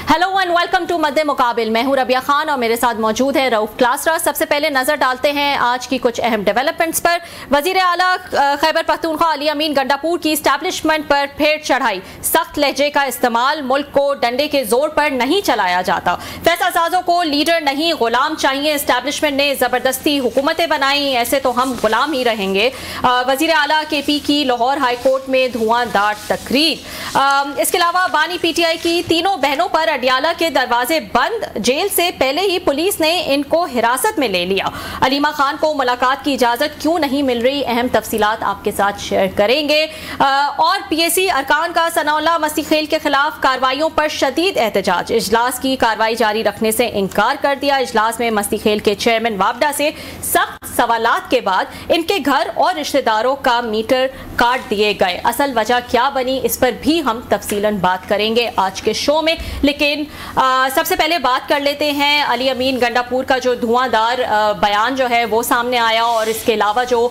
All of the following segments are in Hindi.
हेलो एंड वेलकम टू मद्दे मुकाबिल। मैं हूं रबिया खान और मेरे साथ मौजूद है रऊफ क्लासरा। सबसे पहले नजर डालते हैं आज की कुछ अहम डेवलपमेंट्स पर। वजीर आला खैबर पख्तूनख्वा अली अमीन गंडापुर की इस्टेब्लिशमेंट पर फिर चढ़ाई। सख्त लहजे का इस्तेमाल मुल्क को डंडे के जोर पर नहीं चलाया जाता। फैसला साजों को लीडर नहीं गुलाम चाहिए। इस्टेब्लिशमेंट ने जबरदस्ती हुकूमतें बनाई, ऐसे तो हम गुलाम ही रहेंगे। वजीर आला KP की लाहौर हाई कोर्ट में धुआंधार तकरीर। इसके अलावा बानी PTI की तीनों बहनों पर अडियाला के दरवाजे बंद। जेल से पहले ही पुलिस ने इनको हिरासत में ले लिया। अलीमा खान को मुलाकात की इजाजत क्यों नहीं मिल रही, अहम तफसीलात आपके साथ शेयर करेंगे। और PAC अरकान का सनाउल्लाह मस्तीखेल के खिलाफ कार्रवाइयों पर शदीद एहतजाज। इजलास की कार्रवाई जारी रखने से इनकार कर दिया। इजलास में मस्तीखेल के चेयरमैन वापडा से सख्त सवालात के बाद इनके घर और रिश्तेदारों का मीटर काट दिए गए। असल वजह क्या बनी, इस पर भी हम तफसीलन बात करेंगे आज के शो में। लेकिन सबसे पहले बात कर लेते हैं अली अमीन गंडापुर का जो धुआंधार बयान जो है वो सामने आया, और इसके अलावा जो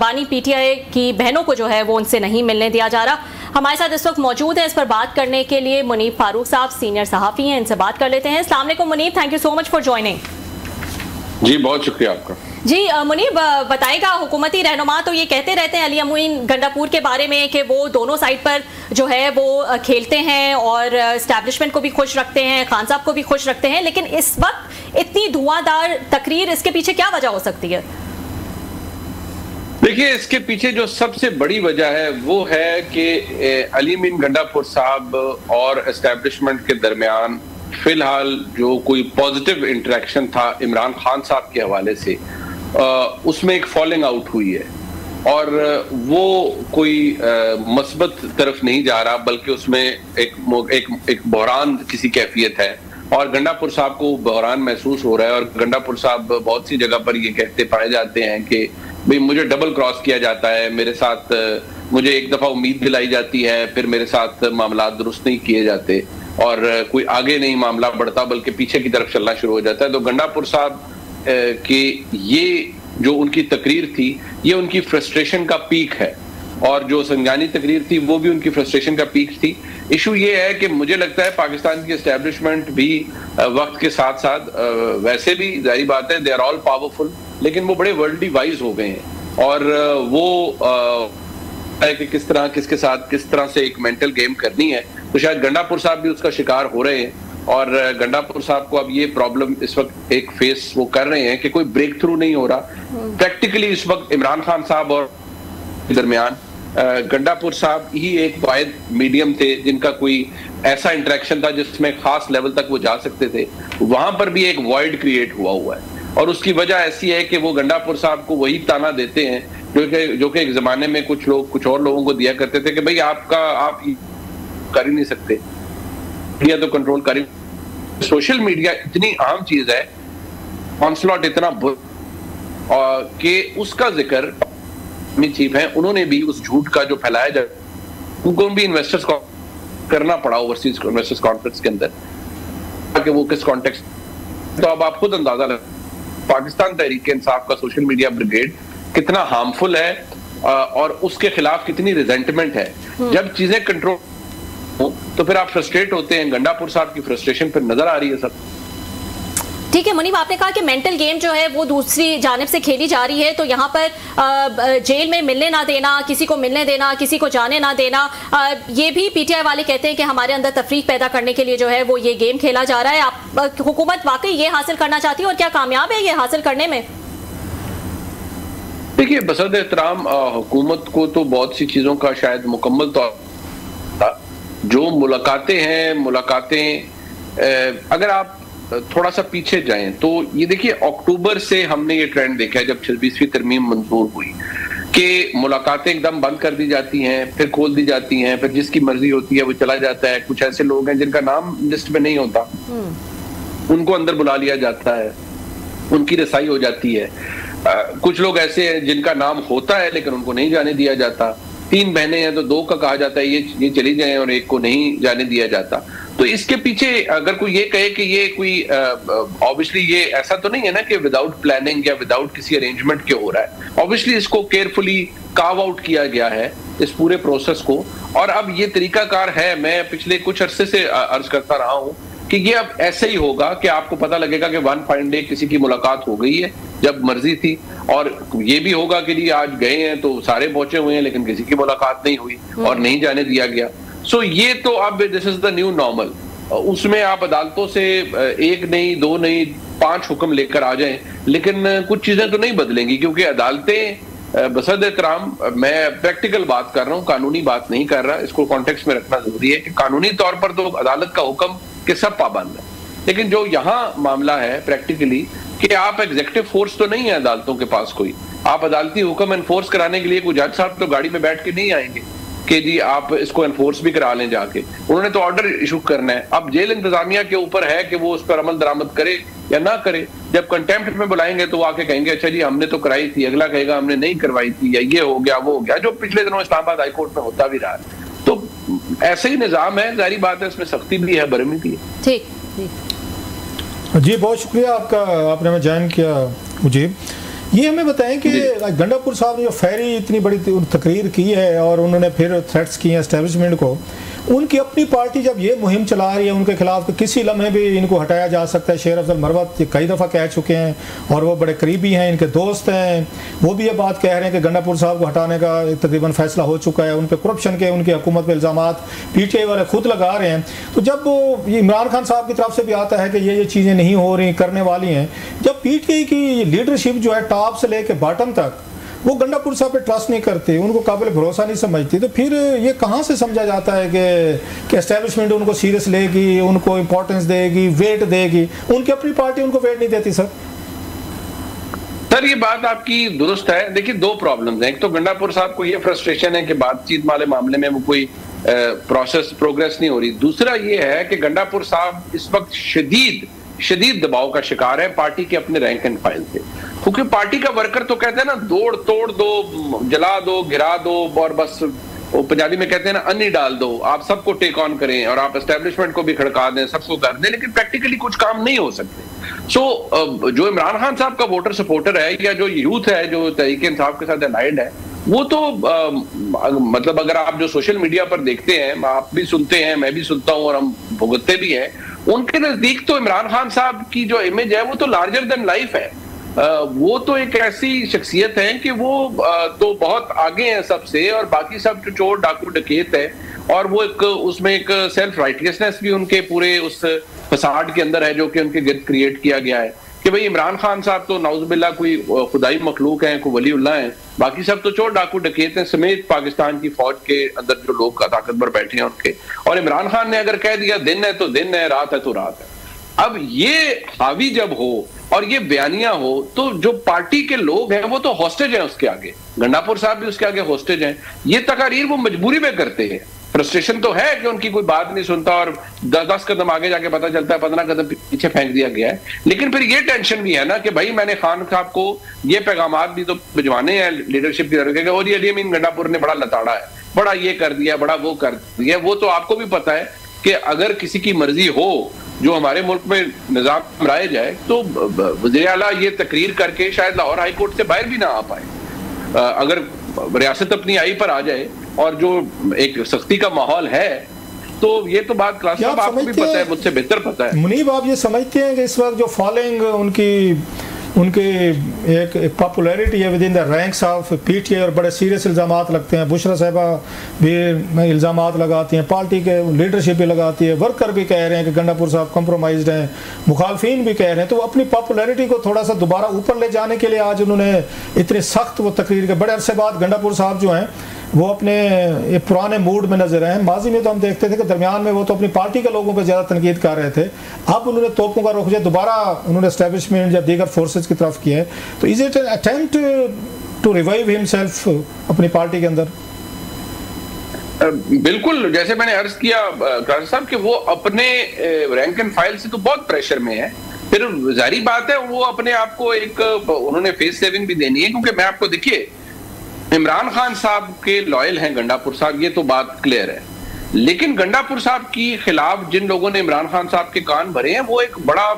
बानी PTI की बहनों को जो है वो उनसे नहीं मिलने दिया जा रहा। हमारे साथ इस वक्त मौजूद है इस पर बात करने के लिए मुनीब फारूक साहब, सीनियर सहाफ़ी हैं। इनसे बात कर लेते हैं। अस्सलाम वालेकुम Munib, thank you so much for joining. जी बहुत शुक्रिया आपका। जी मुनीब बताएगा, हुकूमती रहनुमा तो ये कहते रहते हैं अली अमीन गंडापुर के बारे में कि वो दोनों साइड पर जो है वो खेलते हैं और एस्टैब्लिशमेंट को भी खुश रखते हैं, खान साहब को भी खुश रखते हैं, लेकिन इस वक्त इतनी धुआंधार तकरीर, इसके पीछे क्या वजह हो सकती है? देखिए, इसके पीछे जो सबसे बड़ी वजह है वो है कि अली अमीन गंडापुर साहब और एस्टैब्लिशमेंट के दरमियान फिलहाल जो कोई पॉजिटिव इंटरेक्शन था इमरान खान साहब के हवाले से, उसमें एक फॉलिंग आउट हुई है और वो कोई मस्बत तरफ नहीं जा रहा, बल्कि उसमें एक बहरान किसी कैफियत है और गंडापुर साहब को बहरान महसूस हो रहा है। और गंडापुर साहब बहुत सी जगह पर ये कहते पाए जाते हैं कि भाई मुझे डबल क्रॉस किया जाता है, मेरे साथ मुझे एक दफा उम्मीद दिलाई जाती है, फिर मेरे साथ मामला दुरुस्त नहीं किए जाते और कोई आगे नहीं मामला बढ़ता बल्कि पीछे की तरफ चलना शुरू हो जाता है। तो गंडापुर साहब कि ये जो उनकी तकरीर थी ये उनकी फ्रस्ट्रेशन का पीक है, और जो संज्ञानी तकरीर थी वो भी उनकी फ्रस्ट्रेशन का पीक थी। इशू ये है कि मुझे लगता है पाकिस्तान की एस्टेब्लिशमेंट भी वक्त के साथ साथ वैसे भी जाहिर बात है दे आर ऑल पावरफुल, लेकिन वो बड़े वर्ल्डली वाइज हो गए हैं और वो है कि किस तरह किसके साथ किस तरह से एक मेंटल गेम करनी है। तो शायद गंडापुर साहब भी उसका शिकार हो रहे हैं और गंडापुर साहब को अब ये प्रॉब्लम इस वक्त एक फेस वो कर रहे हैं कि कोई ब्रेक थ्रू नहीं हो रहा। प्रैक्टिकली इस वक्त इमरान खान साहब और दरमियान गंडापुर साहब ही एक वाहिद मीडियम थे जिनका कोई ऐसा इंटरेक्शन था जिसमें खास लेवल तक वो जा सकते थे। वहां पर भी एक वॉइड क्रिएट हुआ है और उसकी वजह ऐसी है कि वो गंडापुर साहब को वही ताना देते हैं जो कि एक जमाने में कुछ और लोगों को दिया करते थे कि भाई आप कर ही नहीं सकते, मीडिया तो कंट्रोल कर ही। सोशल मीडिया इतनी आम चीज है, ऑनस्लॉट इतना और कि उसका जिक्र चीफ है, उन्होंने भी उस झूठ का जो फैलाया जाए उनको भी इन्वेस्टर्स को करना पड़ा ओवरसीज इन्वेस्टर्स कॉन्फ्रेंस के अंदर कि वो किस कॉन्टेक्स्ट। तो अब आप खुद अंदाजा लगा पाकिस्तान तहरीक इंसाफ का सोशल मीडिया ब्रिगेड कितना हार्मफुल है और उसके खिलाफ कितनी रिजेंटमेंट है। जब चीजें कंट्रोल हो तो फिर आप फ्रस्ट्रेट होते हैं। गंडापुर साहब की फ्रस्ट्रेशन फिर नजर आ रही है सब। ठीक है मुनीब, आपने कहा कि मेंटल गेम जो है वो दूसरी जानिब से खेली जा रही है, तो यहाँ पर जेल में मिलने ना देना, किसी को मिलने देना, किसी को जाने ना देना, ये भी PTI वाले कहते हैं कि हमारे अंदर तफरीक पैदा करने के लिए जो है वो ये गेम खेला जा रहा है। आप हुकूमत वाकई ये हासिल करना चाहती है और क्या कामयाब है ये हासिल करने में? देखिए, बसद एहतराम हुकूमत को तो बहुत सी चीजों का शायद मुकम्मल तौर जो मुलाकातें अगर आप थोड़ा सा पीछे जाएं तो ये देखिए अक्टूबर से हमने ये ट्रेंड देखा है जब 26वीं तरमीम मंजूर हुई कि मुलाकातें एकदम बंद कर दी जाती हैं, फिर खोल दी जाती हैं, फिर जिसकी मर्जी होती है वो चला जाता है। कुछ ऐसे लोग हैं जिनका नाम लिस्ट में नहीं होता, उनको अंदर बुला लिया जाता है, उनकी रसाई हो जाती है। कुछ लोग ऐसे हैं जिनका नाम होता है लेकिन उनको नहीं जाने दिया जाता। 3 बहनें हैं तो 2 का कहा जाता है ये चली जाएं और एक को नहीं जाने दिया जाता। तो इसके पीछे अगर कोई ये कहे कि ये कोई ऑब्वियसली ये ऐसा तो नहीं है ना कि विदाउट प्लानिंग या विदाउट किसी अरेंजमेंट के हो रहा है। ऑब्वियसली इसको केयरफुली कार्व आउट किया गया है इस पूरे प्रोसेस को। और अब ये तरीकाकार है, मैं पिछले कुछ अरसे से अर्ज करता रहा हूं कि ये अब ऐसे ही होगा कि आपको पता लगेगा कि वन फाइन डे किसी की मुलाकात हो गई है जब मर्जी थी, और ये भी होगा कि जी आज गए हैं तो सारे पहुंचे हुए हैं लेकिन किसी की मुलाकात नहीं हुई और नहीं जाने दिया गया। सो ये तो अब this is the new normal. उसमें आप अदालतों से एक नहीं, दो नहीं, 5 हुक्म लेकर आ जाएं, लेकिन कुछ चीजें तो नहीं बदलेंगी, क्योंकि अदालतें बसद एहतराम, मैं प्रैक्टिकल बात कर रहा हूं, कानूनी बात नहीं कर रहा, इसको कॉन्टेक्स्ट में रखना जरूरी है कि कानूनी तौर पर तो अदालत का हुक्म के सब पाबंद है, लेकिन जो यहाँ मामला है प्रैक्टिकली कि आप एग्जीक्यूटिव फोर्स तो नहीं है अदालतों के पास कोई, आप अदालती हुक्म एनफोर्स कराने के लिए कोई जज साहब तो गाड़ी में बैठ के नहीं आएंगे कि जी आप इसको एनफोर्स भी करा लें जाके, उन्होंने तो ऑर्डर इशू करना है। अब जेल इंतजामिया के ऊपर है कि वो उस पर अमल दरामद करे या ना करे। जब कंटेम्प्ट में बुलाएंगे तो वो आके कहेंगे अच्छा जी हमने तो कराई थी, अगला कहेगा हमने नहीं करवाई थी, या ये हो गया वो हो गया, जो पिछले दिनों इस्लामाबाद हाईकोर्ट में होता भी रहा है। तो ऐसे ही निजाम है, जारी बात है, इसमें सख्ती भी है, बरहमी भी है। ठीक जी, बहुत शुक्रिया आपका, आपने हमें ज्वाइन किया। मुझे ये हमें बताएं कि गंडापुर साहब ने जो फेरी इतनी बड़ी तकरीर की है और उन्होंने फिर थ्रेट्स किए हैं एस्टेब्लिशमेंट को, उनकी अपनी पार्टी जब ये मुहिम चला रही है उनके खिलाफ, तो किसी लम्हे भी इनको हटाया जा सकता है। शेर अफजल मरवत ये कई दफ़ा कह चुके हैं और वो बड़े करीबी हैं, इनके दोस्त हैं, वो भी ये बात कह रहे हैं कि गंडापुर साहब को हटाने का तकरीबन फैसला हो चुका है। उन पर करप्शन के, उनकी हुकूमत पर इल्ज़ाम PTI वाले खुद लगा रहे हैं। तो जब ये इमरान खान साहब की तरफ से भी आता है कि ये चीज़ें नहीं हो रही, करने वाली हैं, जब PTI की लीडरशिप जो है टॉप से लेकर बॉटम तक वो गंडापुर साहब पे ट्रस्ट नहीं करते, उनको काबिल भरोसा नहीं समझती, तो फिर ये कहाँ से समझा जाता है कि एस्टेब्लिशमेंट उनको सीरियस लेगी, उनको इंपॉर्टेंस देगी, वेट देगी? उनकी अपनी पार्टी उनको वेट नहीं देती। सर ये बात आपकी दुरुस्त है। देखिए दो प्रॉब्लम्स हैं, एक तो गंडापुर साहब को ये फ्रस्ट्रेशन है कि बातचीत वाले मामले में वो कोई प्रोग्रेस नहीं हो रही। दूसरा ये है कि गंडापुर साहब इस वक्त शदीद दबाव का शिकार है पार्टी के अपने रैंक एंड फाइल से, क्योंकि पार्टी का वर्कर तो कहते हैं ना दौड़ तोड़ दो, जला दो, गिरा दो, और बस वो पंजाबी में कहते हैं ना अन्नी डाल दो, आप सबको टेक ऑन करें और आप एस्टेब्लिशमेंट को भी खड़का दें, सबको कर दें, लेकिन प्रैक्टिकली कुछ काम नहीं हो सकते। सो जो इमरान खान साहब का वोटर सपोर्टर है या जो यूथ है जो तहरीक इंसाफ के साथ अलाइड है, वो तो मतलब अगर आप जो सोशल मीडिया पर देखते हैं, आप भी सुनते हैं, मैं भी सुनता हूं और हम भुगतते भी हैं, उनके नजदीक तो इमरान खान साहब की जो इमेज है वो तो लार्जर देन लाइफ है। वो तो एक ऐसी शख्सियत है कि वो तो बहुत आगे हैं सबसे, और बाकी सब जो चोर डाकू डकैत है, और वो एक उसमें एक सेल्फ राइटियसनेस भी उनके पूरे उस फसाड के अंदर है जो कि उनके गिर्द क्रिएट किया गया है कि भाई इमरान खान साहब तो नाउजुबिल्लाह कोई खुदाई मखलूक हैं, कोई वलीउल्लाह हैं, बाकी सब तो चोर डाकू डकैत हैं, समेत पाकिस्तान की फौज के अंदर जो लोग ताकतवर बैठे हैं उनके। और इमरान खान ने अगर कह दिया दिन है तो दिन है, रात है तो रात है। अब ये हावी जब हो और ये बयानियां हो तो जो पार्टी के लोग हैं वो तो हॉस्टेज हैं उसके आगे, गंडापुर साहब भी उसके आगे हॉस्टेज हैं। ये तकारीर वो मजबूरी में करते हैं। फ्रस्ट्रेशन तो है कि उनकी कोई बात नहीं सुनता और 10 कदम आगे जाके पता चलता है 15 कदम पीछे फेंक दिया गया है, लेकिन फिर ये टेंशन भी है ना कि भाई मैंने खान साहब को ये पैगामात भी तो भिजवाने हैं लीडरशिप की तरफ, और ये अली अमीन गंडापुर ने बड़ा लताड़ा है, बड़ा ये कर दिया, बड़ा वो कर दिया। वो तो आपको भी पता है कि अगर किसी की मर्जी हो जो हमारे मुल्क में निजाम राय जाए तो वज़ीर आला ये तकरीर करके शायद लाहौर हाई कोर्ट से बाहर भी ना आ पाए। अगर रियासत अपनी आई पर आ जाए और जो एक सख्ती का माहौल है तो ये तो बात क्लास साहब आपको भी पता है, मुझसे बेहतर पता है। मुनीब, आप ये समझते हैं कि इस वक्त जो फॉलोइंग उनके एक पॉपुलैरिटी है with in the ranks of PTI और बड़े सीरियस इल्ज़ामात लगते हैं, बुशरा साहिबा भी इल्ज़ामात लगाती हैं, पार्टी के लीडरशिप भी लगाती है, वर्कर भी कह रहे हैं कि गंडापुर साहब कम्प्रोमाइज्ड हैं, मुखालफिन भी कह रहे हैं, तो अपनी पॉपुलैरिटी को थोड़ा सा दोबारा ऊपर ले जाने के लिए आज उन्होंने इतने सख्त वो तकरीर के बड़े अरसे बाद गंडापुर साहब जो हैं वो अपने एक पुराने मूड में नजर आए। माजी में तो हम देखते थे कि दरमियान में वो तो अपनी पार्टी के लोगों पर ज़्यादा तनकीद कर रहे थे, अब उन्होंने तोपों का रुख दोबारा उन्होंने एस्टेब्लिशमेंट या दीगर फोर्सेज की तरफ किया है। तो is it an attempt to revive himself अपनी पार्टी के अंदर? बिल्कुल, जैसे मैंने अर्ज किया साहब कि वो अपने रैंक एंड फाइल से तो बहुत प्रेशर में है, फिर जारी बात है वो अपने आप को एक उन्होंने फेस सेविंग भी देनी है, क्योंकि मैं आपको देखिए इमरान खान साहब के लॉयल हैं गंडापुर साहब, ये तो बात क्लियर है, लेकिन गंडापुर साहब की खिलाफ जिन लोगों ने इमरान खान साहब के कान भरे हैं वो एक बड़ा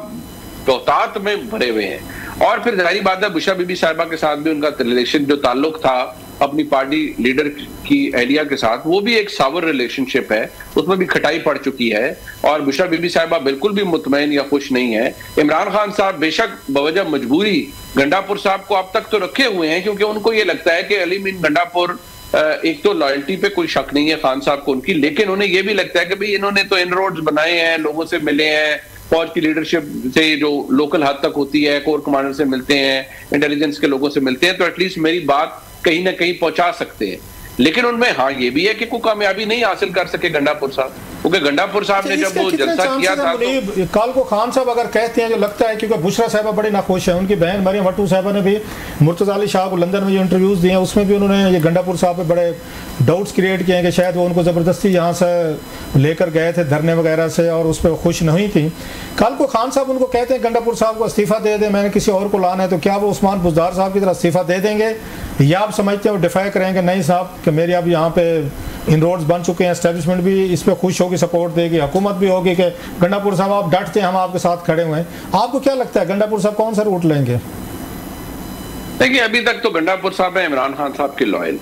तोहतात में भरे हुए हैं। और फिर जाहिर बात है बुशरा बीबी साहिबा के साथ भी उनका रिलेशन जो ताल्लुक था अपनी पार्टी लीडर की अहलिया के साथ, वो भी एक सावर रिलेशनशिप है, उसमें भी खटाई पड़ चुकी है और बुशरा बीबी साहिबा बिल्कुल भी मुतमईन या खुश नहीं है। इमरान खान साहब बेशक बवजह मजबूरी गंडापुर साहब को अब तक तो रखे हुए हैं, क्योंकि उनको ये लगता है कि अली मीन गंडापुर एक तो लॉयल्टी पे कोई शक नहीं है खान साहब को उनकी, लेकिन उन्हें यह भी लगता है कि भाई इन्होंने तो इनरोड्स बनाए हैं, लोगों से मिले हैं, फौज की लीडरशिप से जो लोकल हद तक होती है, कोर कमांडर से मिलते हैं, इंटेलिजेंस के लोगों से मिलते हैं, तो एटलीस्ट मेरी बात कहीं ना कहीं पहुंचा सकते हैं। लेकिन उनमें हाँ ये भी है कि कोई कामयाबी नहीं हासिल कर सके गंडापुर साहब, क्योंकि गंडापुर साहब ने जब वो जलसा किया था तो कल को खान साहब अगर कहते हैं, जो लगता है क्योंकि बुशरा साहिबा बड़ी नाखुश है, उनकी बहन मरियम भट्टू साहिबा ने भी मुर्तज़ा अली शाह को लंदन में जो इंटरव्यूज दिए हैं उसमें भी उन्होंने ये गंडापुर साहब पे बड़े डाउट्स क्रिएट किए हैं कि शायद वो उनको ज़बरदस्ती यहाँ से लेकर गए थे धरने वगैरह से और उस पर खुश नहीं थी। कल को खान साहब उनको कहते हैं गंडापुर साहब को इस्तीफ़ा दे दें, मैंने किसी और को लाना है, तो क्या वो उस्मान बुज़दार साहब की तरह इस्तीफ़ा दे देंगे या आप समझते हैं वो डिफाई करेंगे नहीं साहब कि मेरे अब यहाँ पे इनरोड्स बन चुके हैं, एस्टेब्लिशमेंट भी इस पर खुश होगी, सपोर्ट देगी, हुकूमत भी होगी कि गंडापुर साहब आप डटते हैं, हम आपके साथ खड़े हुए हैं। आपको क्या लगता है गंडापुर साहब कौन सा रूट लेंगे? देखिए अभी तक तो गंडापुर साहब है इमरान खान साहब के लॉयल,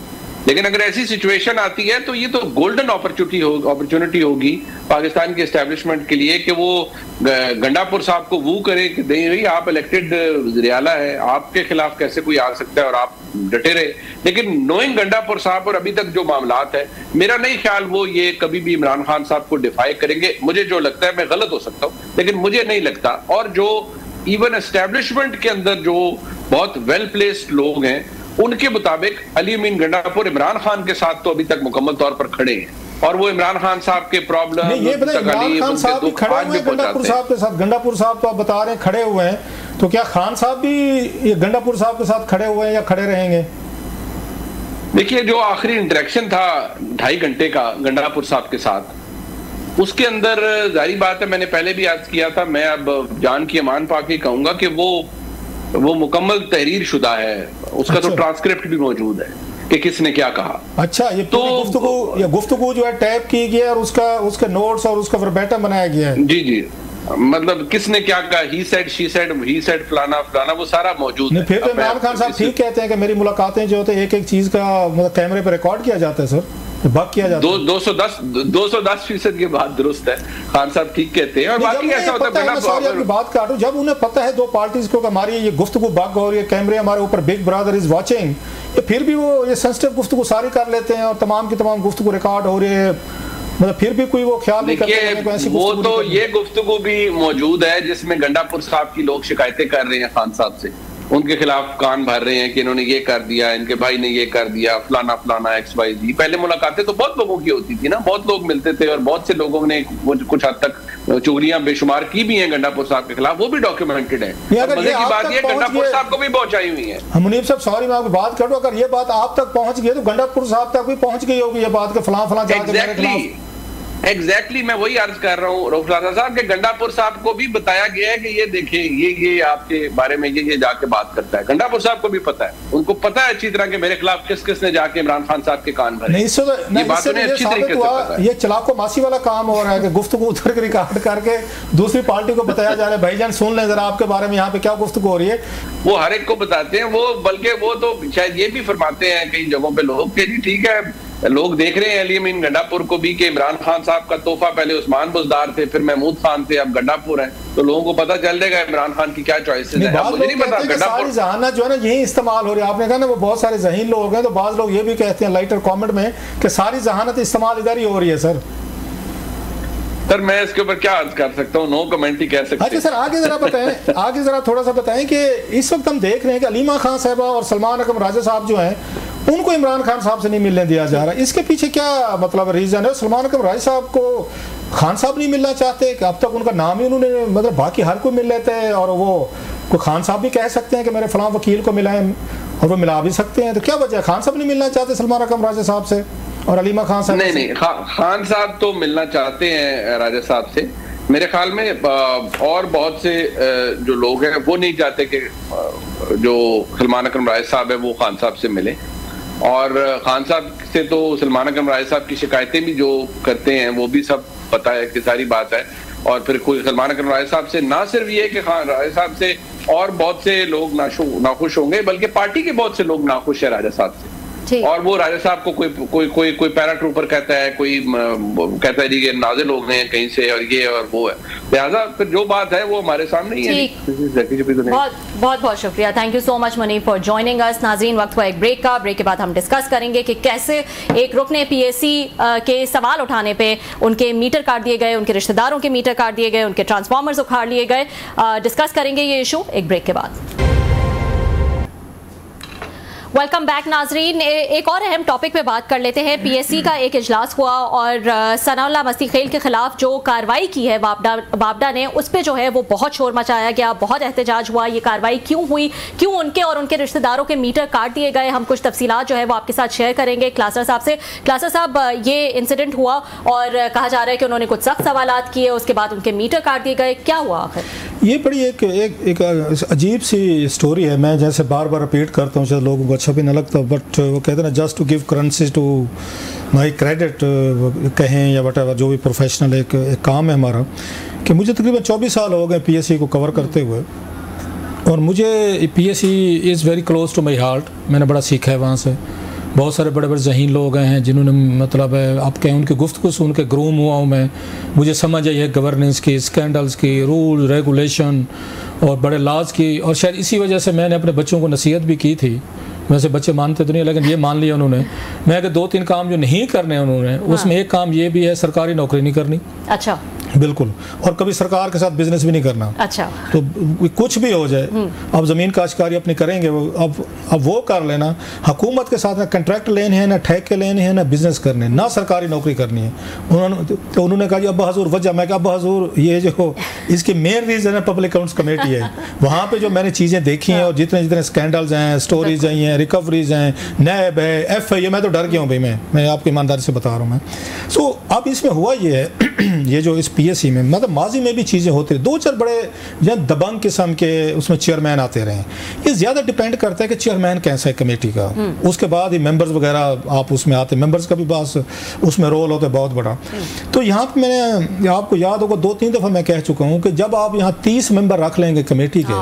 लेकिन अगर ऐसी सिचुएशन आती है तो ये तो गोल्डन अपॉर्चुनिटी होगी पाकिस्तान के एस्टेब्लिशमेंट के लिए कि वो गंडापुर साहब को वो करे कि नहीं आप इलेक्टेड वज़ीर आला है, आपके खिलाफ कैसे कोई आ सकता है और आप डटे रहे। लेकिन नोइंग गंडापुर साहब और अभी तक जो मामलात है, मेरा नहीं ख्याल वो ये कभी भी इमरान खान साहब को डिफाई करेंगे। मुझे जो लगता है, मैं गलत हो सकता हूँ लेकिन मुझे नहीं लगता, और जो इवन एस्टेब्लिशमेंट के अंदर जो बहुत वेल प्लेस्ड लोग हैं उनके मुताबिक अली अमीन गंडापुर इमरान खान के साथ तो अभी तक मुकम्मल तौर पर खड़े हैं और वो इमरान खान साहब के प्रॉब्लम इमरान खान साहब भी खड़े हुए हैं गंडापुर साहब के साथ। गंडापुर साहब तो आप बता रहे हैं खड़े हुए हैं, तो क्या खान साहब भी ये गंडापुर साहब के साथ खड़े हुए हैं या खड़े रहेंगे? देखिए जो आखिरी इंटरेक्शन था 2.5 घंटे का गंडापुर साहब के साथ, उसके अंदर जारी बात है, मैंने पहले भी अर्ज किया था, मैं अब जान की अमान पाके कहूंगा कि वो मुकम्मल तहरीर शुदा है, उसका तो ट्रांसक्रिप्ट भी मौजूद है कि किसने क्या कहा। अच्छा, ये तो गुफ्तगू जो है टैप की गई है और उसके नोट्स और उसका वर्बैटम बनाया गया है। जी जी, मतलब किसने क्या कहा, he said, she said, he said, फलाना फलाना, वो सारा मौजूद है। फिर तो इमरान खान साहब ठीक कहते हैं कि मेरी मुलाकातें जो होते हैं एक चीज का मतलब कैमरे पर रिकॉर्ड किया जाता है सर, बग किया जाता है। 210% की बात दुरुस्त है, खान साहब ठीक कहते हैं। और बाकी ऐसा होता है, बात काटूं, जब उन्हें पता है दो पार्टीज को हमारी ये गुफ्तगू बग और ये कैमरे हमारे ऊपर बिग ब्रदर इज वाचिंग, फिर भी वो ये सेंसिटिव गुफ्तगू सारी कर लेते हैं और तमाम की तमाम गुफ्तगू रिकॉर्ड हो रही है, मतलब फिर भी कोई वो ख्याल नहीं करते। वो तो ये गुफ्तगू भी मौजूद है जिसमें गंडापुर साहब की लोग शिकायतें कर रहे हैं खान साहब से, उनके खिलाफ कान भर रहे हैं कि इन्होंने ये कर दिया, इनके भाई ने ये कर दिया, फलाना फलाना XYZ। पहले मुलाकातें तो बहुत लोगों की होती थी ना, बहुत लोग मिलते थे और बहुत से लोगों ने कुछ हद तक चोरियां बेशुमार की भी हैं गंडापुर साहब के खिलाफ, वो भी डॉक्यूमेंटेड है। मजे की बात ये गंडापुर साहब को भी पहुंचाई हुई है। मुनीब साहब सॉरी मैं आपकी बात करूं, अगर ये बात आप तक पहुंच गई तो गंडापुर साहब तक भी पहुंच गई होगी ये बात के फलां फलां एग्जैक्टली मैं वही अर्ज कर रहा हूँ रऊफ लाला साहब के गंडापुर साहब को भी बताया गया है कि ये देखिए ये आपके बारे में ये जाके बात करता है। गंडापुर साहब को भी पता है, उनको पता है अच्छी तरह के मेरे खिलाफ किस किस ने जाके इमरान खान साहब के कान भरे। ये बात उन्हें अच्छी तरीके से पता है। ये चलाको मासी वाला काम हो रहा है कि गुफ्तगू उतर के रिकॉर्ड करके दूसरी पार्टी को बताया जा रहा है, भाईजान सुन लें जरा आपके बारे में यहाँ पे क्या गुफ्तगू हो रही है। वो हर एक को बताते हैं, वो बल्कि वो तो शायद ये भी फरमाते हैं कई जगहों पे लोग कि जी ठीक है, लोग देख रहे हैं अली अमीन गंडापुर को भी कि इमरान खान साहब का तोहफा पहले उस्मान बुज़दार थे, फिर महमूद खान थे, अब गंडापुर है, तो लोगों को पता चल जाएगा इमरान खान की क्या चॉइसेस है। मुझे नहीं पता गंडापुर जहानत जो है ना यही इस्तेमाल हो रही है। आपने कहा ना वो बहुत सारे ज़हीन लोग हैं, तो बाज़ लोग ये भी कहते हैं लाइटर कमेंट में कि सारी जहानत इस्तेमाल इधर ही हो रही है। सर मैं इसके ऊपर क्या अर्ज कर सकता हूँ, नो कमेंट ही कह सकते हैं। अच्छा सर आगे जरा बताएं, आगे जरा थोड़ा सा बताएं कि इस वक्त हम देख रहे हैं कि अलीमा खान साहबा और सलमान अकरम राजा साहब जो हैं उनको इमरान खान साहब से नहीं मिलने दिया जा रहा, इसके पीछे क्या मतलब रीजन है? सलमान अकरम राजा साहब को खान साहब नहीं मिलना चाहते कि अब तक उनका नाम ही उन्होंने मतलब बाकी हर कोई मिल लेते हैं और वो कोई खान साहब भी कह सकते हैं कि मेरे फलां वकील को मिलाएं और वो मिला भी सकते हैं, तो क्या वजह है खान साहब नहीं मिलना चाहते सलमान अकरम राजा साहब से और अलीमा खान साहब? नहीं, खान साहब तो मिलना चाहते हैं राजा साहब से, मेरे ख्याल में और बहुत से जो लोग हैं वो नहीं चाहते कि जो सलमान अकरम राजा साहब है वो खान साहब से मिले, और खान साहब से तो सलमान अकरम राजा साहब की शिकायतें भी जो करते हैं वो भी सब पता है कि सारी बात है। और फिर कोई सलमान अकरम राजा साहब से ना सिर्फ ये कि खान राजा साहब से और बहुत से लोग नाखुश होंगे, बल्कि पार्टी के बहुत से लोग नाखुश है राजा साहब से। और वो राजा साहब को कोई पैरा ट्रूपर कहता है, कोई कहता है जी ये नाजिल लोग हैं कहीं से और ये और वो है, लिहाजा फिर जो बात है वो हमारे सामने ही है। बहुत बहुत शुक्रिया, thank you so much Munib for joining us. नाजरीन, वक्त हुआ एक ब्रेक का, ब्रेक के बाद हम डिस्कस करेंगे कि कैसे एक रुकने PAC के सवाल उठाने पे उनके मीटर काट दिए गए, उनके रिश्तेदारों के मीटर काट दिए गए, उनके ट्रांसफार्मर्स उखाड़ लिए गए। डिस्कस करेंगे ये इशू एक ब्रेक के बाद। वेलकम बैक नाजरीन, एक और अहम टॉपिक पे बात कर लेते हैं। PAC का एक इजलास हुआ और सनाउल्लाह मस्तीखेल के खिलाफ जो कार्रवाई की है वापडा ने, उस पे जो है वो बहुत शोर मचाया गया, बहुत एहतजाज हुआ। ये कार्रवाई क्यों हुई, क्यों उनके और उनके रिश्तेदारों के मीटर काट दिए गए, हम कुछ तफसीलात जो है वो आपके साथ शेयर करेंगे क्लासर साहब से। क्लासर साहब, ये इंसिडेंट हुआ और कहा जा रहा है कि उन्होंने कुछ सख्त सवालात किए, उसके बाद उनके मीटर काट दिए गए, क्या हुआ आखिर? ये बड़ी एक अजीब सी स्टोरी है। मैं जैसे बार बार रिपीट करता हूँ, शायद लोगों को अच्छा भी ना लगता, बट वो कहते हैं ना, just to give currency to my credit कहें या वट एवर, जो भी प्रोफेशनल एक काम है हमारा, कि मुझे तकरीबन 24 साल हो गए PAC को कवर करते हुए, और मुझे PAC is very close to my heart. मैंने बड़ा सीखा है वहाँ से। बहुत सारे बड़े बड़े ज़हीन लोग हैं जिन्होंने, मतलब आप कहें उनकी गुफ्तगू सुन के ग्रूम हुआ हूँ मैं। मुझे समझ आई है गवर्नेंस की, स्कैंडल्स की, रूल रेगुलेशन और बड़े लाज की, और शायद इसी वजह से मैंने अपने बच्चों को नसीहत भी की थी। वैसे बच्चे मानते तो नहीं, लेकिन ये मान लिया उन्होंने। मैं कि 2-3 काम जो नहीं करने उन्होंने, उसमें एक काम ये भी है, सरकारी नौकरी नहीं करनी। अच्छा, बिल्कुल। और कभी सरकार के साथ बिजनेस भी नहीं करना। अच्छा, तो कुछ भी हो जाए, अब ज़मीन काश्तकारी अपनी करेंगे, अब वो कर लेना। हुकूमत के साथ ना कंट्रैक्ट लेने हैं, ना ठेके लेने हैं, ना बिजनेस करने, ना सरकारी नौकरी करनी है। उन्होंने कहा जी अब्बा हजूर वजह, मैं कहा अब्बा हजूर ये जो इसकी मेन रीज़न है पब्लिक अकाउंट्स कमेटी है। वहाँ पे जो मैंने चीज़ें देखी हैं और जितने स्कैंडल्स हैं, स्टोरीज आई हैं, रिकवरीज हैं, नैब है, FI, मैं तो डर गया हूँ भाई। मैं आपकी ईमानदारी से बता रहा हूँ मैं। सो अब इसमें हुआ ये है, ये जो इस PAC में, मतलब माजी में भी चीज़ें होती रही, 2-4 बड़े या दबंग किस्म के उसमें चेयरमैन आते रहे। ये ज़्यादा डिपेंड करता है कि चेयरमैन कैसा है कमेटी का, उसके बाद ही मेंबर्स वगैरह आप उसमें आते, मेंबर्स का भी बस उसमें रोल होता है बहुत बड़ा। तो यहाँ पर मैंने, आपको याद होगा 2-3 दफ़ा मैं कह चुका हूँ कि जब आप यहाँ 30 मेंबर रख लेंगे कमेटी के,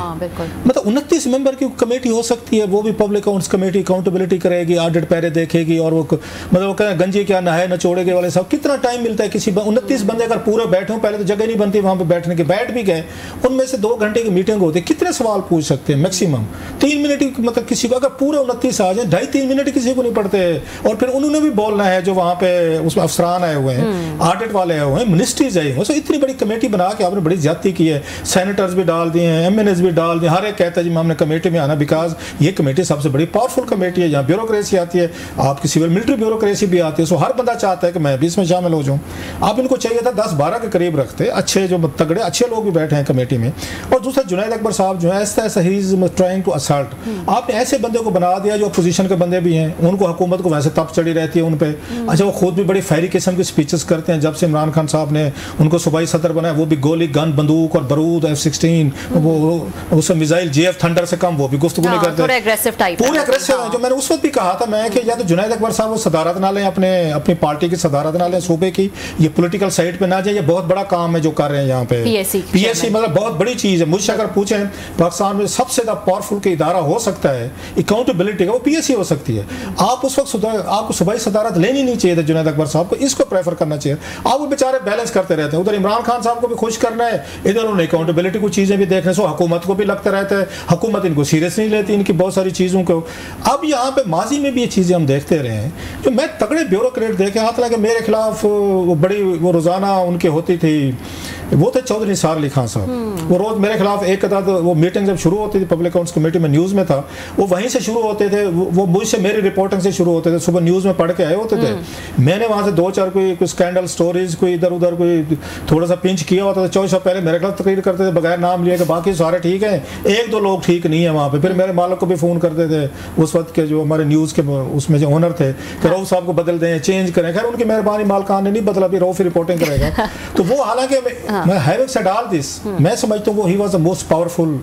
मतलब 29 मेंबर की कमेटी हो सकती है, वो भी पब्लिक अकाउंट्स कमेटी अकाउंटेबिलिटी करेगी, ऑडिट पैरे देखेगी, और वो मतलब वो कहें गंजी क्या नहाए न छोड़ेगे वाले साहब। कितना टाइम मिलता है किसी 29 बंदे अगर पूरे बैठे हो, पहले तो जगह नहीं बनती वहाँ पे बैठने की, बैठ भी गए, उनमें से 2 घंटे की मीटिंग होती है, कितने सवाल पूछ सकते हैं मैक्सिमम 3 मिनट की, मतलब किसी को अगर पूरे 29 आ जाए 2.5-3 मिनट किसी को नहीं पड़ते। और फिर उन्होंने भी बोलना है, जो वहाँ पे उसमें अफसरान आए हुए हैं, ऑडिट वाले आए हुए हैं, मिनिस्ट्रीज आई हुए हैं। इतनी बड़ी कमेटी बना के आपने बड़ी ज्यादती की है। सेनेटर्स भी डाल दिए हैं, MNAs भी डाल दिए, हर एक कहता है जी हमने कमेटी में आना, बिकॉज ये कमेटी सबसे बड़ी पावरफुल कमेटी है। यहाँ ब्यूरोक्रेसी आती है, आपकी सिविल मिलिट्री ब्यूरोक्रेसी भी आती है। सो हर बंदा चाहता है कि मैं भी इसमें शामिल हो जाऊँ। आप इनको चाहिए था 10-12 के करीब रखते, अच्छे जो तगड़े अच्छे लोग भी बैठे हैं कमेटी में। और दूसरा जुनैद अकबर साहब जो है, ऐसा ही ट्राइंग टू असल्ट। आपने ऐसे बंदे को बना दिया जो अपोजिशन के बंदे भी हैं, उनको हुकूमत को वैसे तप चढ़ी रहती है उन पे। अच्छा, वो खुद भी बड़ी फैरी किस्म की स्पीचेस करते हैं। जब से इमरान खान साहब ने उनको सूबाई सदर बनाया, वो भी गोली गन बंदूक और बारूद F-16, वो उससे मिसाइल JF थंडर से कम वो भी गुफ्तगू नहीं करते, पूरे एग्रेसिव टाइप, पूरे एग्रेसिव हैं। जो मैंने उस वक्त भी कहा था मैं कि या तो जुनैद अकबर साहब वो सदारत ना लें, अपनी पार्टी की सदारत ना लें सूबे की, ये पॉलिटिकल साइड पे ना जाए। ये बहुत बड़ा काम है जो कर रहे हैं यहाँ पे PAC, मतलब बहुत बड़ी चीज़ है। मुझसे अगर पूछें पाकिस्तान में सबसे ज़्यादा पावरफुल के इदारा हो सकता है अकाउंटेबिलिटी का, वो PAC हो सकती है। आप उस वक्त आपको सूबाई सदारत लेनी नहीं चाहिए था जुनैद अकबर साहब को, इसको प्रेफर करना चाहिए। आप वो बेचारे बैलेंस करते रहते हैं, उधर इमरान खान साहब को भी खुश करना है, इधर उन्होंने अकाउंटेबिलिटी को चीज़ें भी देखने, सो हुकूमत को भी लगता रहता है, हुकूमत इनको सीरियस नहीं लेती इनकी बहुत सारी चीज़ों को। अब यहाँ पे माजी में भी ये चीज़ें हम देखते रहे हैं, जो मैं तगड़े ब्यूरोक्रेट देखे हाथ लगे मेरे खिलाफ वो बड़ी वो रोज़ाना उनकी होती थी, वो थे चौधरी निसार अली खान साहब। वो रोज़ मेरे खिलाफ एक अदाद, वो मीटिंग जब शुरू होती थी पब्लिक अकाउंट्स कमेटी में, न्यूज़ में था, वो वहीं से शुरू होते थे, वो मुझसे मेरी रिपोर्टिंग से शुरू होते थे, सुबह न्यूज़ में पढ़ के आए होते थे। मैंने वहाँ से 2-4 कोई स्कैंडल स्टोरीज, कोई इधर उधर कोई थोड़ा सा पिंच किया होता था। 24 साल पहले मेरे खिलाफ तकरीर करते थे बगैर नाम लिए कि बाकी सारे ठीक हैं, 1-2 लोग ठीक नहीं है वहाँ पे। फिर मेरे मालिक को भी फ़ोन करते थे उस वक्त के जो हमारे न्यूज़ के उसमें जो ओनर थे कि रऊफ साहब को बदल दें, चेंज करें। खैर उनकी मेहरबानी, मालकान ने नहीं बदला, भी रऊफ ही रिपोर्टिंग करेगा। तो वो हालांकि मैं हैविंग सेड ऑल दिस, मैं समझता हूँ वो he was the most powerful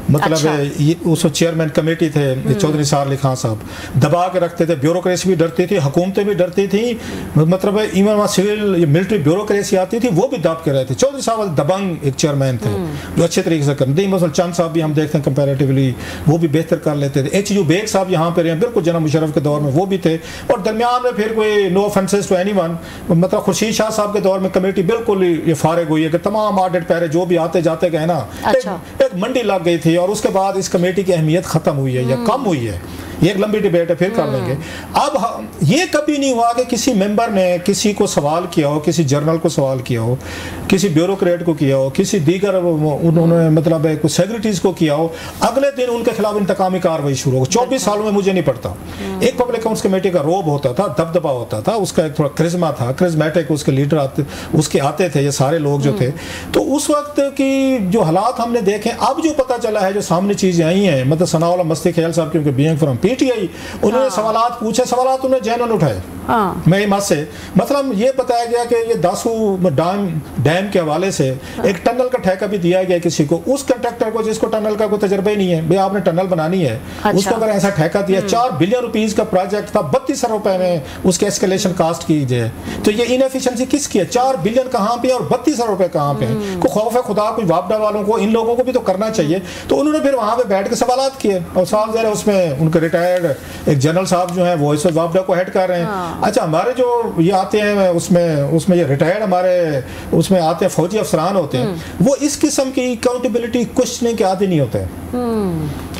मतलब ये उस चेयरमैन कमेटी थे चौधरी सार अली खान साहब, दबा के रखते थे, ब्यूरोक्रेसी भी डरती थी, हुकूमतें भी डरती थी, मतलब इवन वहाँ सिविल मिलिट्री ब्यूरोक्रेसी आती थी वो भी दब के रहते। चौधरी साहब दबंग एक चेयरमैन थे जो अच्छे तरीके से करते। मसल चंद साहब भी हम देखते हैं कंपैरेटिवली वो भी बेहतर कर लेते थे। एच यू बेग साहब यहाँ पे रहे बिल्कुल जनाब मुशर्रफ के दौर में वो भी थे, और दरमियान में फिर कोई नो ऑफेंसेस टू एनीवन, मतलब खुर्शीद शाह साहब के दौर में कमेटी बिल्कुल ये फारिग हुई है कि तमाम ऑडिट पैरे जो भी आते जाते गए ना, एक मंडी लग गई थी, और उसके बाद इस कमेटी की अहमियत खत्म हुई है या कम हुई है। ये एक लंबी डिबेट है, फिर कर लेंगे। अब ये कभी नहीं हुआ कि किसी मेंबर ने किसी को सवाल किया हो, किसी जर्नल को सवाल किया हो, किसी ब्यूरोक्रेट को किया हो, किसी दीगर उन्होंने मतलब कुछ सेक्रेटरीज को किया हो, अगले दिन उनके खिलाफ इंतकामी कार्रवाई शुरू हो। 24 सालों में मुझे नहीं पड़ता। एक पब्लिक अकाउंट्स कमेटी का रोब होता था, दबदबा होता था, उसका एक थोड़ा क्रिज्मा था, क्रिज्मेटिक उसके लीडर आते थे, ये सारे लोग जो थे। तो उस वक्त की जो हालात हमने देखे, अब जो पता चला है, जो सामने चीजें आई हैं, मतलब सनाउल्लाह मस्ती ख्याल साहब क्योंकि बीइंग फ्रॉम पीटीआई उन्होंने सवालात पूछे, सवालात उन्होंने जेन्युइन उठाए। मैं मत से मतलब ये बताया गया कि ये दासू डैम के हवाले से एक टनल का ठेका भी दिया गया किसी को, उस कंट्रैक्टर को जिसको टनल का कोई तजर्बा ही नहीं है, भाई आपने टनल बनानी है, उसको अगर ऐसा ठेका दिया, 4 बिलियन रुपीस का प्रोजेक्ट था, 32 अरब रुपए में उसके एस्केलेशन कास्ट की जाए, तो ये इनएफिशिएंसी किसकी है? 4 बिलियन कहाँ पे और 32 अरब रुपए कहाँ पे? को खौफ है खुदा, कोई वापडा वालों को, इन लोगों को भी तो करना चाहिए। तो उन्होंने फिर वहां पे बैठ के सवालात किए, और साहब जरा उसमें उनके रिटायर्ड एक जनरल साहब जो है वो इस वापडा को हेड कर रहे हैं। अच्छा, हमारे जो ये आते हैं उसमें ये रिटायर्ड हमारे उसमें आते हैं फौजी अफसरान होते हैं, वो इस किस्म की अकाउंटेबिलिटी क्वेश्चनिंग के आदि नहीं होते हैं।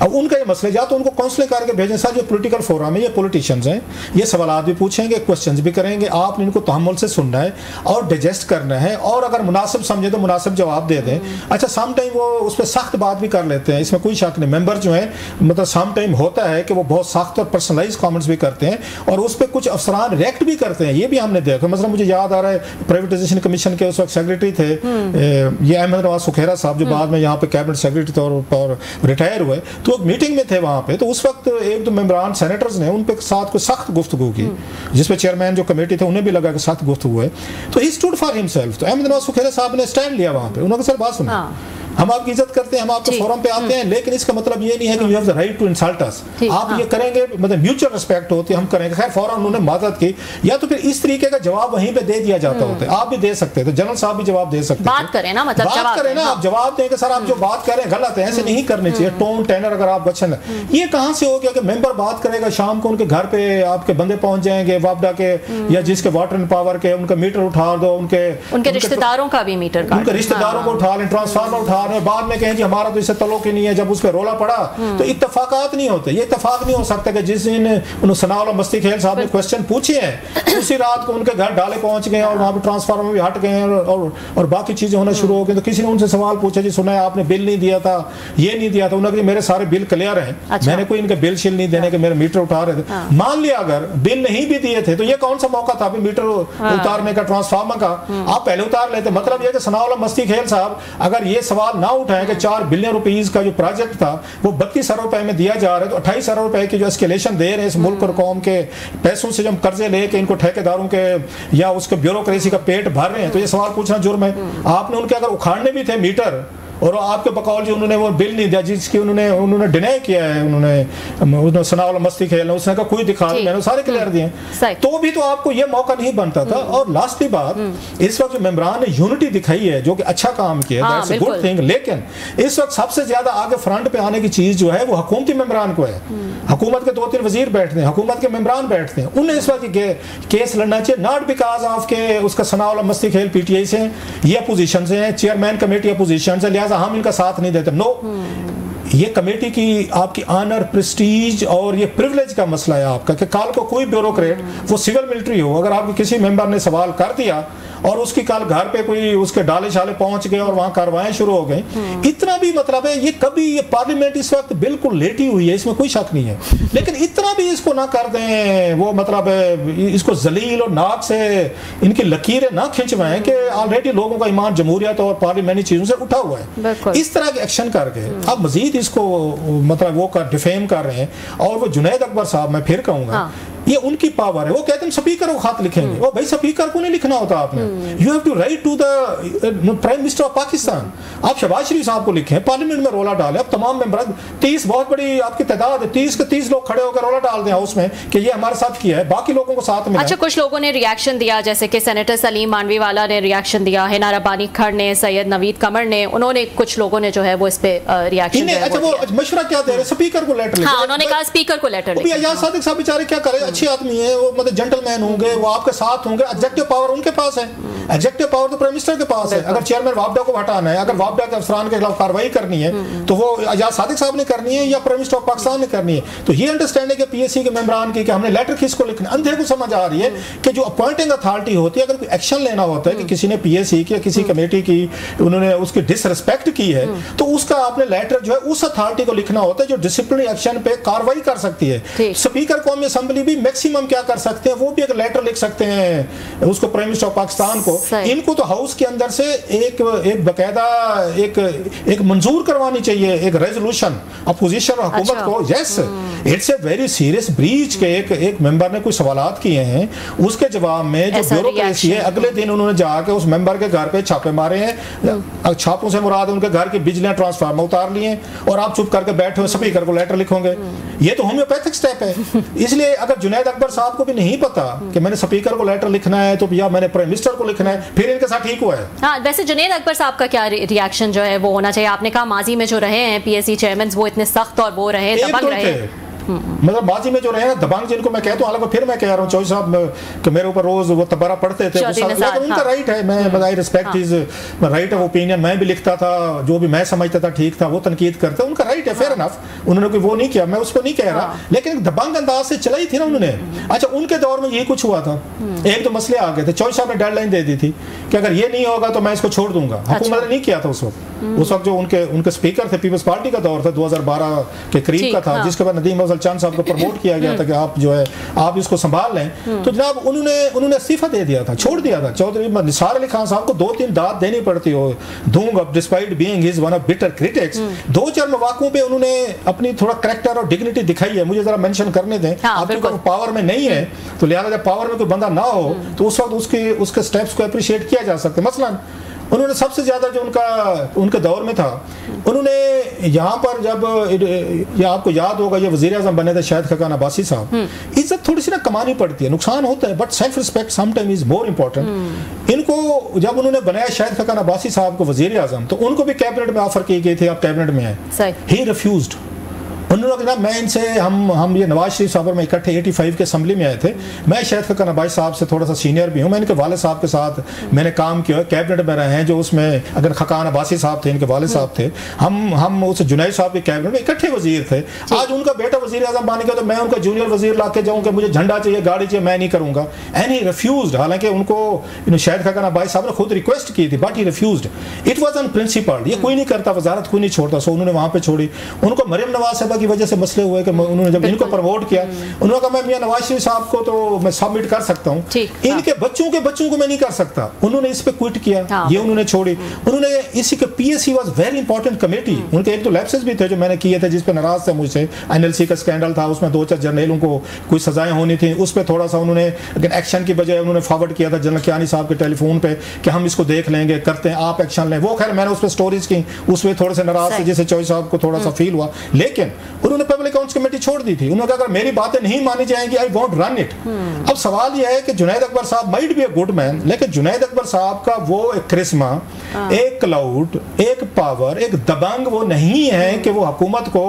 अब उनका ये मसले या तो उनको काउंसलिंग करके भेजें, सर जो पॉलिटिकल फोरम है, ये पॉलिटिशियंस हैं, ये सवालात भी पूछेंगे, क्वेश्चंस भी करेंगे, आपने इनको तहम्मुल से सुनना है और डाइजेस्ट करना है, और अगर मुनासिब समझे तो मुनासिब जवाब दे दें। अच्छा, सम टाइम वो उस पर सख्त बात भी कर लेते हैं, इसमें कोई शक नहीं। मेंबर जो है मतलब सम टाइम होता है कि वो बहुत सख्त और पर्सनलाइज कमेंट्स भी करते हैं, और उस पर कुछ अफसरान रिएक्ट भी करते हैं, ये भी हमने देखा। मतलब मुझे याद आ रहा है प्राइवेटाइजेशन कमीशन के उस वक्त सेक्रेटरी थे ये अहमद नवाज सुखेरा साहब, जो बाद में यहाँ पे कैबिनेट सेक्रेटरी तौर पर रिटायर हुए, तो एक मीटिंग में थे वहाँ पे। तो उस वक्त एक दो मेंबरान सेनेटर्स ने उन पे साथ कोई सख्त गुफ्तगू की, जिसपे चेयरमैन जो कमेटी थे उन्हें भी लगा कि सख्त गुफ्तगू है, तो ही स्टूड फॉर हिमसेल्फ। तो अहमद नवाज सुखेरा साहब ने स्टैंड लिया वहाँ पे, उन्होंने सर बात सुना, हम आपकी इज्जत करते हैं, हम आपके फोरम पे आते हैं, लेकिन इसका मतलब ये नहीं है कि you have the right to insult us. आप ये करेंगे मतलब म्यूचुअल रिस्पेक्ट होती है, हम करेंगे। खैर फौरन उन्होंने मदद की, या तो फिर इस तरीके का जवाब वहीं पे दे दिया जाता होता है। आप भी दे सकते थे, जनरल साहब भी जवाब दे सकते, बात करें ना, मतलब बात करें ना, आप जवाब दें कि सर आप जो बात कर रहे हैं गलत है, ऐसे नहीं करनी चाहिए, टोन टेनर अगर आप बचन। ये कहाँ से हो गया कि मेंबर बात करेगा, शाम को उनके घर पे आपके बंदे पहुंच जाएंगे वापडा के या जिसके वाटर एंड पावर के, उनका मीटर उठा दो, उनके रिश्तेदारों का भी मीटर, उनके रिश्तेदारों को उठा लें, ट्रांसफार्मर उठा लें, बाद में कहें हमारा तो इससे तल्लुक ही नहीं है। जब उस पर रोला पड़ा तो इत्तफाकात नहीं होते। ये इत्तफाक नहीं हो सकता कि जिस दिन सनाउल्लाह मस्ती खेल साहब ने क्वेश्चन पूछे हैं उसी रात को उनके घर डाले पहुंच गए और वहां पे ट्रांसफार्मर भी हट गए और बाकी चीजें होना शुरू हो गई। तो किसी ने उनसे सवाल पूछा, जी सुना है आपने बिल नहीं दिया था, ये नहीं दिया था। उन्होंने कहा मेरे सारे बिल क्लियर हैं, मैंने कोई इनके बिल शिल नहीं देने के, मेरे मीटर उठा रहे थे। मान लिया अगर बिल नहीं भी दिए थे तो ये कौन सा मौका था मीटर उतारने का, ट्रांसफार्मर का? आप पहले उतार लेते। मतलब ये कि सनाउल्लाह मस्ती खेल साहब अगर ये सवाल ना उठाए कि 4 बिलियन रुपीस का जो प्रोजेक्ट था वो 32 अरब रुपए में दिया जा रहा है, तो 28 अरब रुपए की जो एस्केलेशन दे रहे हैं इस मुल्क और कौम के पैसों से, जब कर्जे लेके इनको ठेकेदारों के या उसके ब्यूरोक्रेसी का पेट भर रहे हैं, तो ये सवाल पूछना जुर्म है। आपने उनके अगर उखाड़ने भी थे मीटर और आपके बकौल जी उन्होंने वो बिल नहीं दिया जिसकी उन्होंने डिनाई किया है, उन्होंने सनाउल्लाह मस्ती खेलना, उसने कहा कोई दिखा नहीं, मैंने सारे क्लियर दिए, तो भी तो आपको ये मौका नहीं बनता था। और लास्टली बात, इस वक्त जो मेंबरान ने यूनिटी दिखाई है जो कि अच्छा काम किया, दैट्स अ गुड थिंग, लेकिन इस वक्त सबसे ज्यादा आगे फ्रंट पे आने की चीज जो है वो हुकूमती मेंबरान को है। हुकूमत के 2-3 वजीर बैठते हैं, हुकूमत के मेंबरान बैठते हैं, उन्हें इस वक्त केस लड़ना चाहिए, नॉट बिकॉज ऑफ के उसका सनाउल्लाह मस्ती खेल पीटीआई से, ये अपोजिशन से है, चेयरमैन कमेटी अपोजिशन से, हम इनका साथ नहीं देते। नो, ये कमेटी की आपकी ऑनर, प्रेस्टीज और ये प्रिविलेज का मसला है आपका कि कल को कोई ब्यूरोक्रेट, वो सिविल मिलिट्री हो, अगर आपके किसी मेंबर ने सवाल कर दिया और उसकी कल घर पे कोई उसके डाले शाले पहुंच गए और वहां कार्रवाई शुरू हो गई, इतना भी मतलब है ये कभी ये पार्लियामेंट इस वक्त बिल्कुल लेटी हुई है, इसमें कोई शक नहीं है, लेकिन इतना भी इसको ना कर दें, वो मतलब इसको जलील और नाक से इनकी लकीरें ना खिंचवाएं कि ऑलरेडी लोगों का ईमान जमहूरियत और पार्लियामेंट्री चीजों से उठा हुआ है। इस तरह के एक्शन करके अब मजीद इसको मतलब वो डिफेम कर रहे हैं। और वो जुनैद अकबर साहब, मैं फिर कहूंगा ये उनकी पावर है। वो कहते हैं स्पीकर को खत लिखेंगे, वो भाई स्पीकर को नहीं लिखना होता आपने, you have to write to the prime minister of Pakistan. आप शहबाज शरीफ साहब को लिखें, पार्लियामेंट में रोला डालें, अब तमाम मेंबर 30 बहुत बड़ी आपकी तादाद है, 30 के 30 लोग खड़े होकर रोला डाल दें हाउस में कि ये हमारे साथ किया है, बाकी लोगों को साथ में। अच्छा, कुछ लोगों ने रिएक्शन दिया, जैसे कि सेनेटर सलीम मानवीवाला ने रिएक्शन दिया, हिना रब्बानी खर ने, सैयद नवीद कमर ने, उन्होंने कुछ लोगों ने जो है वो इस पे रिएक्शन दिया। अच्छा, वो मशवरा क्या दे रहे, स्पीकर को लेटर लिखो। हाँ, उन्होंने कहा स्पीकर को लेटर लिखो। आजाद सादिक साहब बेचारे क्या करें, अच्छे आदमी है वो, मतलब जेंटलमैन होंगे, वो आपके साथ होंगे, एग्जीक्यूटिव पावर उनके पास है, एग्जीक्यूटिव पावर तो प्राइम मिनिस्टर के पास है। अगर चेयरमैन वापडा को हटाना है, अगर वापडा के अफसरान के खिलाफ कार्रवाई करनी है तो वो आजाद सादिक साहब ने करनी है या प्राइम मिनिस्टर ऑफ पाकिस्तान ने करनी है। तो ये अंडरस्टैंडिंग है पीएससी के मेंबरान की कि हमने लेटर किसको लिखना, अंधे को समझ आ रही है कि जो अपॉइंटिंग अथॉरिटी होती है, अगर कोई एक्शन लेना होता है कि किसी ने पीएससी की या किसी कमेटी की उन्होंने उसकी डिसरिस्पेक्ट की है, तो उसका आपने लेटर जो है उस अथॉरिटी को लिखना होता है जो डिसिप्लिनरी एक्शन पे कार्रवाई कर सकती है। स्पीकर कौमी असेंबली भी मैक्सिमम क्या कर सकते हैं, वो भी एक लेटर लिख सकते हैं उसको प्राइम मिनिस्टर ऑफ पाकिस्तान को। इनको तो हाउस के अंदर से एक बकायदा एक मंजूर करवानी चाहिए, एक रेजोल्यूशन अपोजिशन और हुकूमत को। Yes, it's a very serious breach के एक मेंबर ने कुछ सवालात किए हैं, उसके जवाब में जो ब्यूरोक्रेसी है, अगले दिन उन्होंने जाके उस मेंबर के घर पे छापे मारे हैं। छापों से मुराद उनके घर की बिजलियां ट्रांसफार्मर उतार लिए, और आप चुप करके बैठे हो, स्पीकर को लेटर लिखोगे। ये तो होम्योपैथिक स्टेप है। इसलिए अगर जुनैद अकबर साहब को भी नहीं पता कि मैंने स्पीकर को लेटर लिखना है तो या मैंने प्राइम मिनिस्टर को लिखना है, फिर इनके साथ ठीक हुआ है। हाँ, वैसे जुनैद अकबर साहब का क्या रिएक्शन जो है वो होना चाहिए? आपने कहा माजी में जो रहे हैं पीएससी चेयरमैन वो इतने सख्त और वो रहे, दबंग रहे, मतलब माजी में जो रहे ना दबंग, जिनको मैं कहता हूँ, हालांकि फिर मैं कह रहा हूँ चौधरी साहब कि मेरे ऊपर रोज वो तबरा पढ़ते थे, लेकिन उनका राइट है, मैं I respect his right of opinion. मैं भी लिखता था जो भी मैं समझता था ठीक था, वो तनकीद करते, उनका राइट है, फेयर इनफ, उन्होंने कोई वो नहीं किया, मैं उसको नहीं कह रहा, लेकिन दबंग अंदाज से चलाई थी ना उन्होंने। अच्छा, उनके दौर में यही कुछ हुआ था, एक तो मसले आ गए थे, चौधरी साहब ने डेडलाइन दे दी थी कि अगर ये नहीं होगा तो मैं इसको छोड़ दूंगा। हुकूमत ने नहीं किया था उस वक्त जो उनके स्पीकर थे, पीपल्स पार्टी का दौर था, 2012 के करीब का था, जिसके बाद नदीम अफजल चंद साहब को प्रमोट किया गया था कि आप जो है आप इसको संभाल लें। तो जनाब उन्होंने इस्तीफा दे दिया था, छोड़ दिया था। चौधरी निसार अली खान साहब को 2-3 दाद देनी पड़ती हो दूंगा, despite being his one of bitter critics. 2-4 मौकों पे उन्होंने अपनी थोड़ा कैरेक्टर और डिग्निटी दिखाई है, मुझे जरा मेंशन करने दें। आप क्योंकि पावर में नहीं है तो लिहाजा जब पावर में कोई बंदा ना हो तो उस वक्त उसके स्टेप्स को अप्रिशिएट किया जा सकता है। मसलन उन्होंने सबसे ज्यादा जो उनके दौर में था, उन्होंने यहाँ पर जब ये आपको याद होगा, ये वजीर आज़म बने थे शाहिद खकान अब्बासी साहब, इज्जत थोड़ी सी ना कमानी पड़ती है, नुकसान होता है, but self respect sometime is more important. इनको जब उन्होंने बनाया शाहिद खकान अब्बासी साहब को वजीर आज़म, तो उनको भी कैबिनेट में ऑफर की गई थी, आप कैबिनेट में आए, ही रिफ्यूज्ड। उन्होंने कहा मैं इनसे हम ये नवाज शरीफ साहब और मैं इकट्ठे 85 के असम्बली में आए थे, मैं शाहिद खकान अब्बासी साहब से थोड़ा सा सीनियर भी हूँ, मैं इनके वाले साहब के साथ मैंने काम किया, कैबिनेट में रहे हैं, जो उसमें अगर खकान अब्बासी साहब थे, इनके वाले साहब थे, हम उस जुनैद साहब के कैबिनेट में इकट्ठे वजीर थे। आज उनका बेटा वजीर आज़म बन गया तो मैं उनका जूनियर वजीर ला के जाऊँ कि मुझे झंडा चाहिए, गाड़ी चाहिए, मैं नहीं करूँगा, एंड ही रिफ्यूज्ड। हालांकि उनको शाहिद खकान अब्बासी साहब ने खुद रिक्वेस्ट की थी, but he refused. It was unprincipled, ये कोई नहीं करता, वजारत कोई नहीं छोड़ता, सो उन्होंने वहाँ पे छोड़ी। उनको मरियम नवाज साहबा की वजह से मसले हुए कि उन्होंने जब इनको प्रमोट किया, उन्होंने कहा मैं मियां नवाज शरीफ साहब को तो मैं सबमिट कर सकता हूं, इनके बच्चों को मैं नहीं कर सकता। उन्होंने इस पे क्विट किया, ये उन्होंने छोड़ी। उन्होंने इसी के PSC was very important committee, उनके एक तो लैप्सेस भी थे जो मैंने किए थे, जिस पे नाराज थे मुझसे। एनएलसी का स्कैंडल था, उसमें 2-4 जर्नलों को कुछ सजाएं होनी थी, उस पर थोड़ा सा उन्होंने एक्शन की बजाय उन्होंने फॉरवर्ड किया था जनरल कियानी साहब के टेलीफोन पे कि हम इसको देख लेंगे, करते हैं, आप एक्शन लें। वो खैर मैंने उस पर स्टोरीज की, उस पर थोड़े से नाराज थे, जिससे चौधरी साहब को थोड़ा सा फील हुआ, लेकिन उन्होंने पब्लिक अकाउंट्स कमेटी छोड़ दी थी। उन्होंने कहा अगर मेरी बातें नहीं मानी जाएंगी, आई वोंट रन इट। अब सवाल यह है कि जुनैद अकबर साहब might be a good man, लेकिन जुनैद अकबर साहब का वो एक करिश्मा, एक क्लाउड, एक पावर, एक दबंग वो नहीं है कि वो हुकूमत को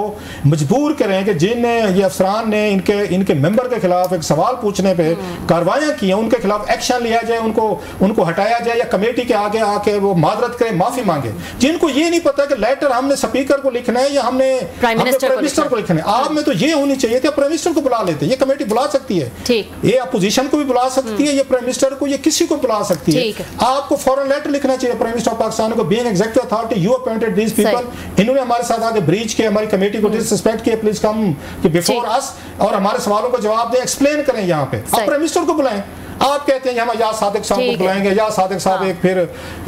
मजबूर करें कि जिन ये अफसरान ने इनके मेंबर के खिलाफ एक सवाल पूछने पे कार्रवाइयां की हैं, उनके खिलाफ एक्शन लिया जाए, उनको हटाया जाए, या कमेटी के आगे आके वो मादरत करें, माफी मांगे। जिनको ये नहीं पता कि लेटर हमने स्पीकर को लिखना है या हमने प्राइम मिनिस्टर को लिखना है। आप में तो ये होनी चाहिए थी, प्राइम मिनिस्टर को बुला लेते, ये कमेटी बुला सकती है, ये अपोजिशन को भी बुला सकती है, ये प्राइम मिनिस्टर को, ये किसी को बुला सकती है। आपको फॉरन लेटर लिखना चाहिए प्राइम मिनिस्टर ऑफ पाकिस्तान को, being executive authority you appointed these people, इन्होंने हमारे साथ आगे ब्रीच किया, हमारी कमेटी को डिसरिस्पेक्ट किया, प्लीज कम बिफोर अस और हमारे सवालों का जवाब दें, एक्सप्लेन करें। यहाँ पे आप प्राइम मिनिस्टर को बुलाएं, आप कहते हैं हम या सादिक साहब को बुलाएंगे, या सादिक साहब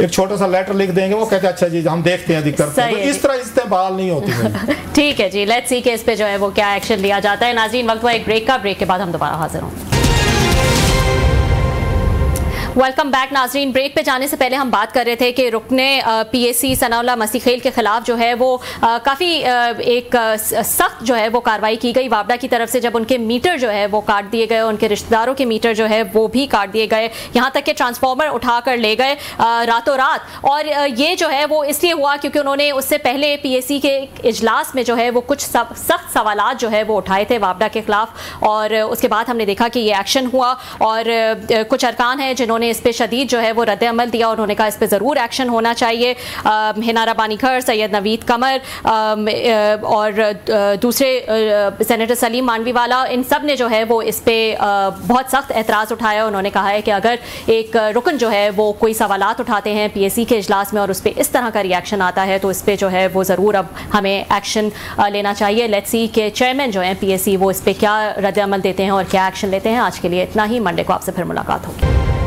एक छोटा सा लेटर लिख देंगे, वो कहते हैं अच्छा जी हम देखते हैं करते हैं। तो इस तरह इस्तेमाल नहीं होती। ठीक है जी, लेट्स सी कि इस पे जो है वो क्या एक्शन लिया जाता है। नाज़रीन, वक्त हुआ एक ब्रेक का, ब्रेक के बाद हम दोबारा हाजिर होंगे। वेलकम बैक नाजरीन। ब्रेक पे जाने से पहले हम बात कर रहे थे कि रुकने पीएसी सनाउल्लाह मसीखेल के खिलाफ जो है वो काफ़ी एक सख्त जो है वो कार्रवाई की गई वापडा की तरफ से, जब उनके मीटर जो है वो काट दिए गए, उनके रिश्तेदारों के मीटर जो है वो भी काट दिए गए, यहाँ तक कि ट्रांसफार्मर उठा कर ले गए रातों रात। और ये जो है वो इसलिए हुआ क्योंकि उन्होंने उससे पहले पीएसी के इजलास में जो है वो कुछ सख्त सवालात जो है वो उठाए थे वापडा के खिलाफ, और उसके बाद हमने देखा कि ये एक्शन हुआ और कुछ अरकान हैं जिन्होंने इस पे शदीद जो है वो रद्द अमल दिया। उन्होंने कहा इस पे ज़रूर एक्शन होना चाहिए। हिनारा बानीकर, सैयद नवीद कमर और दूसरे सेनेटर सलीम मानवीवाला, इन सब ने जो है वो इस पे बहुत सख्त एतराज़ उठाया। उन्होंने कहा है कि अगर एक रुकन जो है वो कोई सवालात उठाते हैं पीएसी के इजलास में और उस पर इस तरह का रिएक्शन आता है तो इस पर जो है वो ज़रूर अब हमें एक्शन लेना चाहिए। लेट्स सी के चेयरमैन जो हैं पीएसी वो इस पर क्या रद्द अमल देते हैं और क्या एक्शन लेते हैं। आज के लिए इतना ही, मंडे को आपसे फिर मुलाकात होगी।